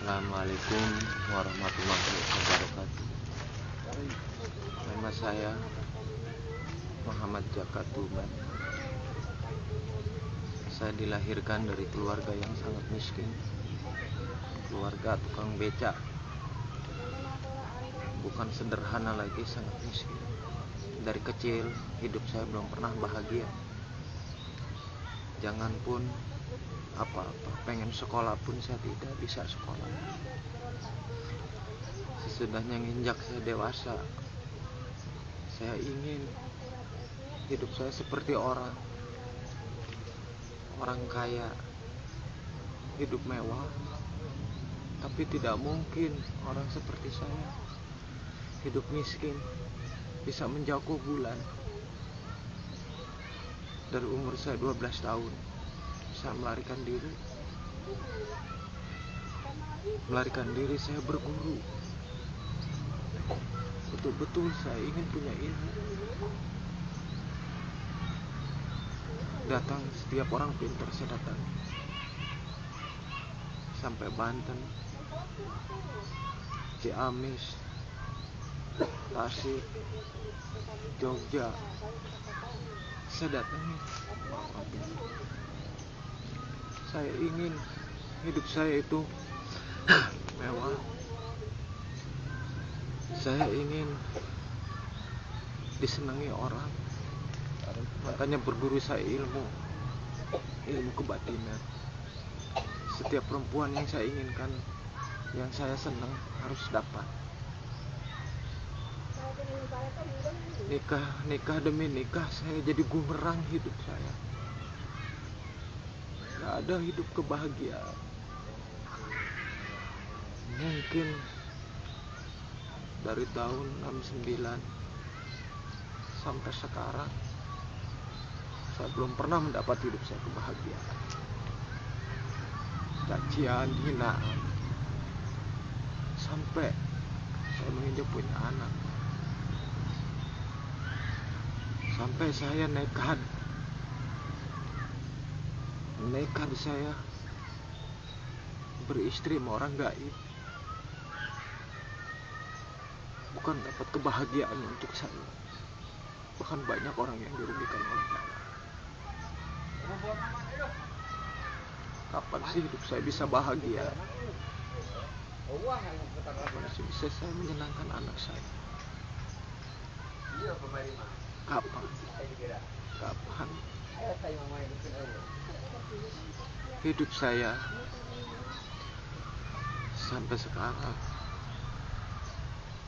Assalamualaikum warahmatullahi wabarakatuh. Nama saya Muhammad Jaka Tuban. Saya dilahirkan dari keluarga yang sangat miskin, keluarga tukang beca. Bukan sederhana lagi, sangat miskin. Dari kecil hidup saya belum pernah bahagia. Janganpun apa-apa, pengen sekolah pun saya tidak bisa sekolah. Sesudahnya nginjak saya dewasa, saya ingin hidup saya seperti orang kaya, hidup mewah. Tapi tidak mungkin orang seperti saya hidup miskin, bisa menjangkau bulan. Dari umur saya 12 tahun saya melarikan diri saya berguru. Betul-betul saya ingin punya ilmu. Datang setiap orang pintar saya datang, sampai Banten, Ciamis, Tasik, Jogja, saya datangi orang pintar. Saya ingin hidup saya itu mewah. Saya ingin disenangi orang. Makanya berguru saya ilmu kebatinan. Setiap perempuan yang saya inginkan, yang saya senang, harus dapat. Nikah demi nikah saya jadi bumerang hidup saya. Gak ada hidup kebahagiaan. Mungkin dari tahun 69 sampai sekarang saya belum pernah mendapat hidup saya kebahagiaan. Cacian, hinaan, sampai saya menginjak punya anak, sampai saya nekat saya beristri sama orang gaib. Bukan dapat kebahagiaan untuk saya, bahkan banyak orang yang dirugikan oleh saya. Kapan sih hidup saya bisa bahagia? Kapan sih bisa saya menyenangkan anak saya? Kapan hidup saya sampai sekarang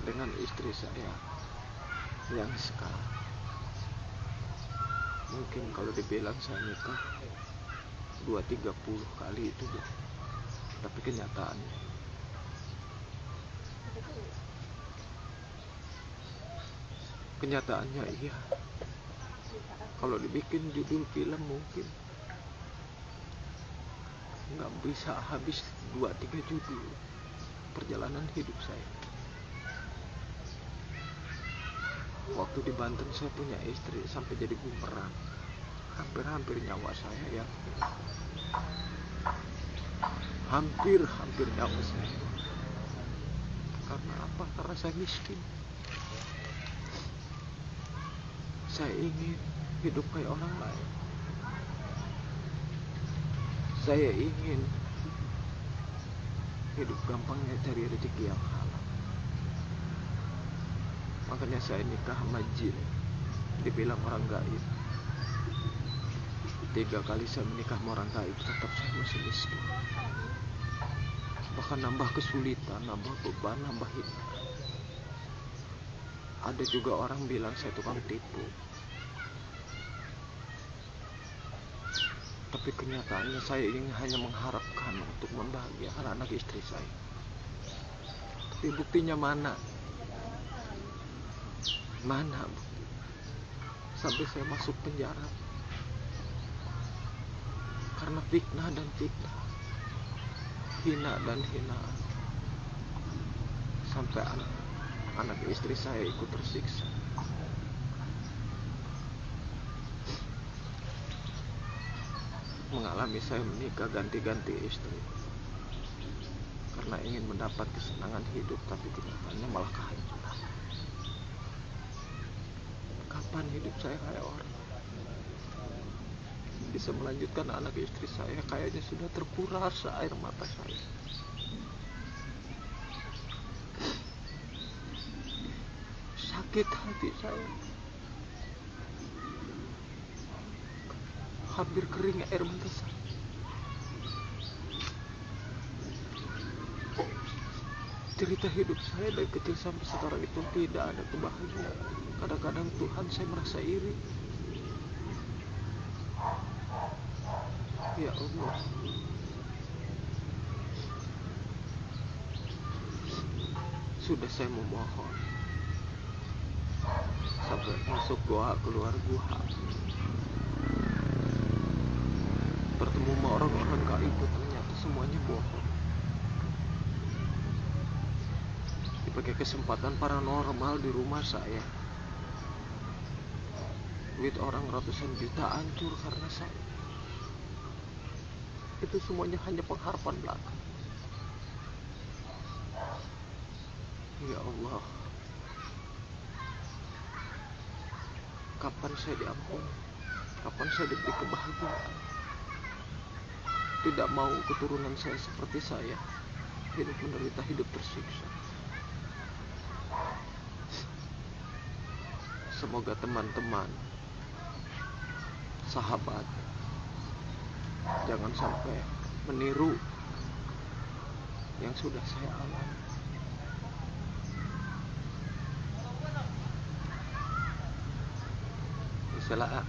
dengan istri saya yang sekarang? Mungkin kalau dibilang saya nikah 2-30 kali itu, tapi kenyataannya iya. Kalau dibikin judul film mungkin nggak bisa habis 2-3 judul perjalanan hidup saya. Waktu di Banten saya punya istri, sampai jadi bumerang. Hampir nyawa saya yang hampir nyawa saya. Karena apa? Karena saya miskin. Saya ingin hidup kayak orang lain. Saya ingin hidup gampangnya cari rezeki yang halal. Makanya saya nikah sama jin, dibilang orang gaib. 3 kali saya menikah sama orang gaib, tetap saya masih miskin. Bahkan nambah kesulitan, nambah beban, nambah hina. Ada juga orang bilang saya tukang tipu. Tapi kenyataannya saya ingin hanya mengharapkan untuk membahagiakan anak istri saya. Tapi buktinya mana? Mana bukti? Sampai saya masuk penjara karena fitnah dan fitnah, hina dan hinaan. Sampai anak istri saya ikut tersiksa. Mengalami saya menikah ganti-ganti istri. Karena karena ingin mendapat kesenangan hidup, tapi kenyataannya malah kehancuran. Kapan hidup saya kayak orang? Bisa melanjutkan anak istri saya kayaknya sudah terkuras air mata saya. Sakit hati saya. Hampir kering air mata saya. Cerita hidup saya dari kecil sampai sekarang itu tidak ada kebahagiaan. Kadang-kadang Tuhan saya merasa iri. Ya Allah, sudah saya memohon sampai masuk gua, keluar gua, bertemu sama orang-orang gaib, ternyata semuanya bohong. Dipakai kesempatan paranormal di rumah saya, duit orang ratusan juta hancur karena saya. Itu semuanya hanya pengharapan belaka. Ya Allah, kapan saya diampuni? Kapan saya diberi kebahagiaan? Tidak mau keturunan saya seperti saya, hidup menderita, hidup tersiksa. Semoga teman-teman, sahabat, jangan sampai meniru yang sudah saya alami. Salah.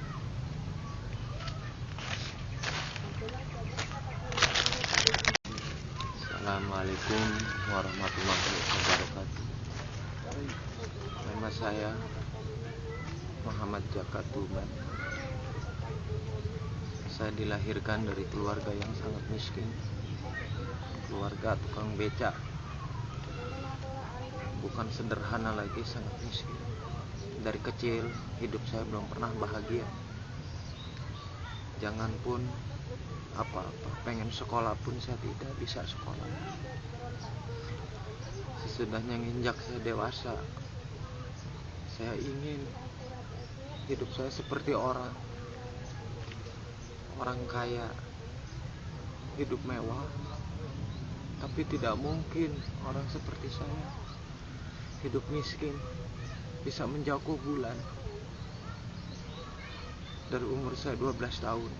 Assalamualaikum warahmatullahi wabarakatuh. Nama saya Muhammad Jaka Tuban. Saya dilahirkan dari keluarga yang sangat miskin, keluarga tukang becak. Bukan sederhana lagi, sangat miskin. Dari kecil hidup saya belum pernah bahagia. Janganpun apa-apa, pengen sekolah pun saya tidak bisa sekolah. Sesudahnya nginjak saya dewasa, saya ingin hidup saya seperti orang kaya, hidup mewah. Tapi tidak mungkin orang seperti saya hidup miskin, bisa menjangkau bulan. Dari umur saya 12 tahun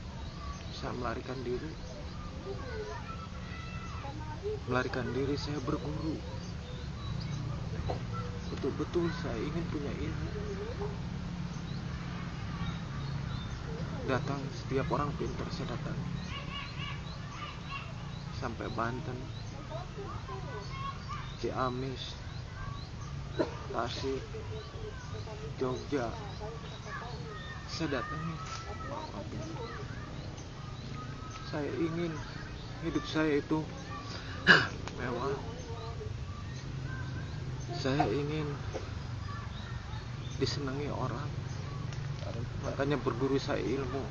saya melarikan diri saya berguru. Betul-betul saya ingin punya ilmu. Datang setiap orang pintar saya datang, sampai Banten, Ciamis, Tasik, Jogja, saya datangi orang pintar. Saya ingin hidup saya itu mewah. Saya ingin disenangi orang. Makanya berguru saya ilmu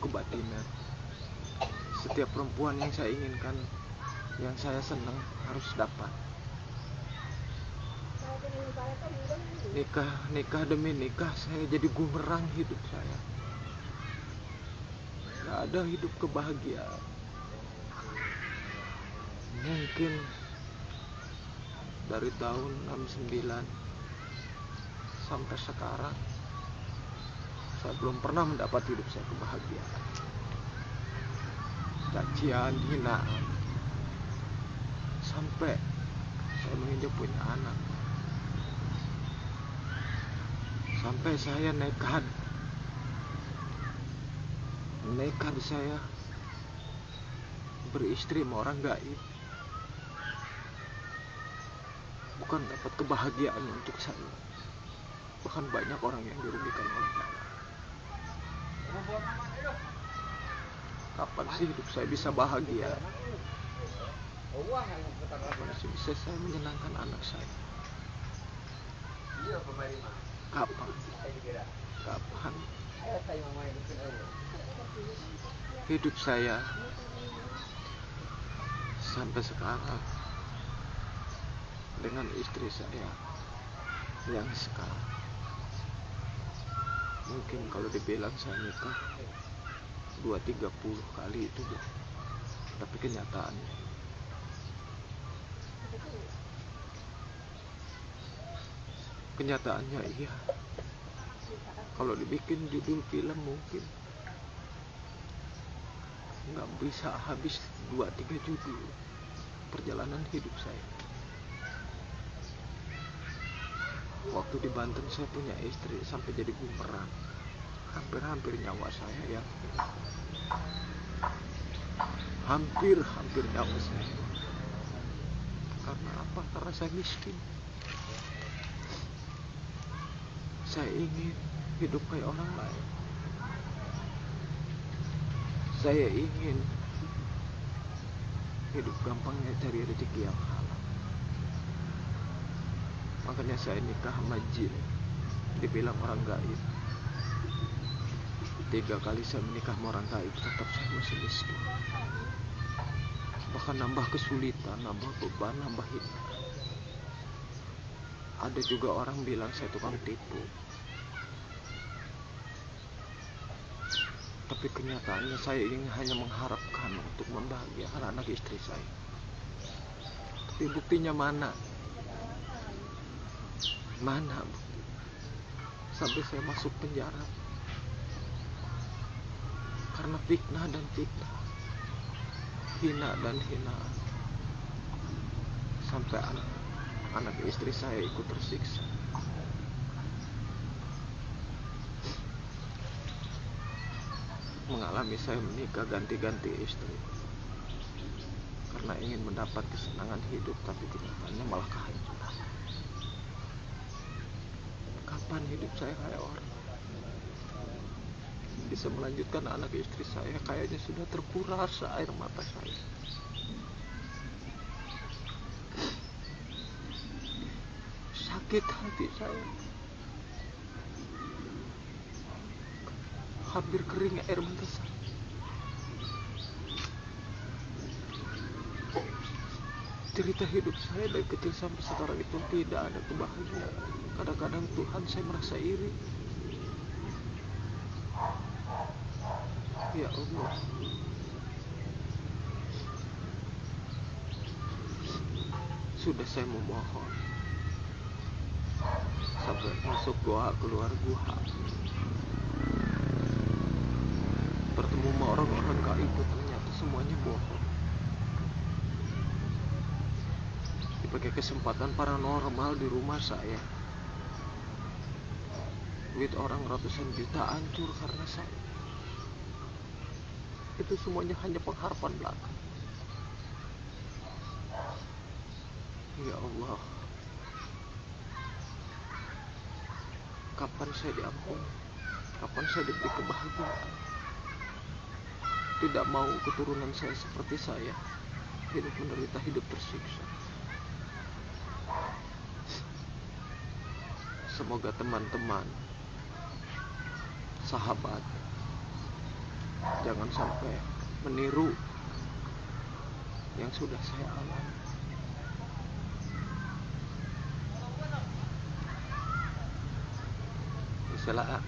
kebatinan. Setiap perempuan yang saya inginkan, yang saya senang, harus dapat. Nikah demi nikah saya jadi bumerang hidup saya. Gak ada hidup kebahagiaan. Mungkin dari tahun 69 sampai sekarang saya belum pernah mendapat hidup saya kebahagiaan. Cacian, hinaan, sampai saya menginjak punya anak, sampai saya nekat saya beristri sama orang gaib. Bukan dapat kebahagiaan untuk saya, bahkan banyak orang yang dirugikan oleh saya. Kapan sih hidup saya bisa bahagia? Kapan sih bisa saya menyenangkan anak saya? Kapan? Hidup saya sampai sekarang dengan istri saya yang sekarang. Mungkin kalau dibilang saya nikah 2-30 kali itu bohong, tapi kenyataannya iya. Kalau dibikin judul film mungkin nggak bisa habis 2-3 judul perjalanan hidup saya. Waktu di Banten saya punya istri sampai jadi bumerang, hampir nyawa saya yang hilang. Hampir nyawa saya. Karena apa? Karena saya miskin. Saya ingin hidup kayak orang lain. Saya ingin hidup gampangnya cari rezeki yang halal. Makanya saya nikah sama jin. Dibilang orang gaib. 3 kali saya menikah sama orang gaib, tetap saya masih miskin. Bahkan nambah kesulitan, nambah beban, nambah hina. Ada juga orang bilang saya tukang tipu. Tapi kenyataannya saya ingin hanya mengharapkan untuk membahagiakan anak istri saya. Tapi buktinya mana? Mana bukti? Sampai saya masuk penjara karena fitnah dan fitnah, hina dan hinaan. Sampai anak istri saya ikut tersiksa. Mengalami saya menikah ganti-ganti istri karena ingin mendapat kesenangan hidup, tapi kenyataannya malah kehancuran. Kapan hidup saya kayak orang? Bisa melanjutkan anak istri saya kayaknya sudah terkuras air mata saya. Sakit hati saya. Hampir kering air mata saya. Cerita hidup saya dari kecil sampai sekarang itu tidak ada kebahagiaan. Kadang-kadang Tuhan saya merasa iri. Ya Allah, sudah saya memohon sampai masuk gua, keluar gua, bertemu sama orang-orang gaib, ternyata semuanya bohong. Dipakai kesempatan paranormal di rumah saya, duit orang ratusan juta hancur karena saya. Itu semuanya hanya pengharapan belaka. Ya Allah, kapan saya diampuni? Kapan saya diberi kebahagiaan? Tidak mau keturunan saya seperti saya, hidup menderita, hidup tersiksa. Semoga teman-teman, sahabat, jangan sampai meniru yang sudah saya alami. Salah